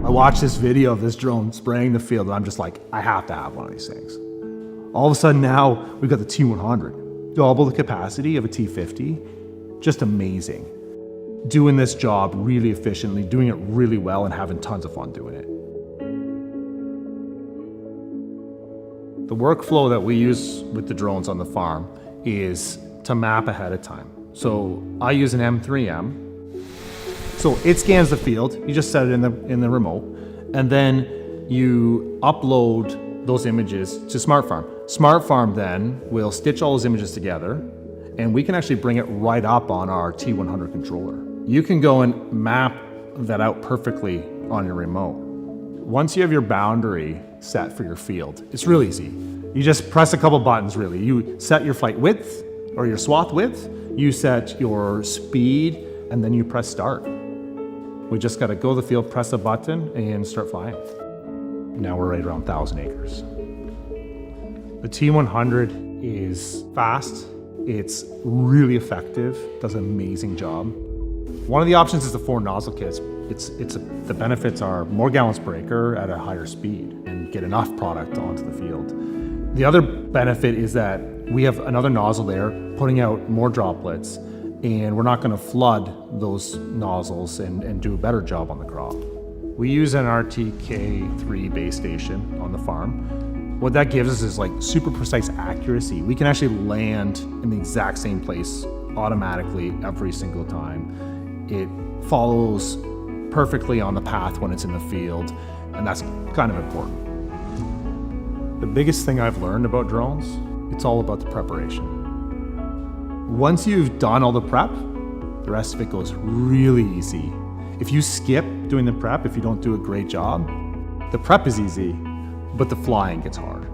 I watched this video of this drone spraying the field and I'm just like, I have to have one of these things. All of a sudden now we've got the T100, double the capacity of a T50, just amazing. Doing this job really efficiently, doing it really well and having tons of fun doing it. The workflow that we use with the drones on the farm is to map ahead of time. So I use an M3M. So it scans the field, you just set it in the remote, and then you upload those images to Smart Farm. Smart Farm then will stitch all those images together, and we can actually bring it right up on our T100 controller. You can go and map that out perfectly on your remote. Once you have your boundary set for your field, it's really easy. You just press a couple buttons really. You set your flight width or your swath width, you set your speed, and then you press start. We just gotta go to the field, press a button, and start flying. Now we're right around 1,000 acres. The T100 is fast, it's really effective, does an amazing job. One of the options is the 4 nozzle kits. The benefits are more gallons per acre at a higher speed and get enough product onto the field. The other benefit is that we have another nozzle there putting out more droplets, and we're not going to flood those nozzles and do a better job on the crop. We use an RTK3 base station on the farm. What that gives us is like super precise accuracy. We can actually land in the exact same place automatically every single time. It follows perfectly on the path when it's in the field, and that's kind of important. The biggest thing I've learned about drones, it's all about the preparation. Once you've done all the prep, the rest of it goes really easy. If you skip doing the prep, if you don't do a great job, the prep is easy, but the flying gets hard.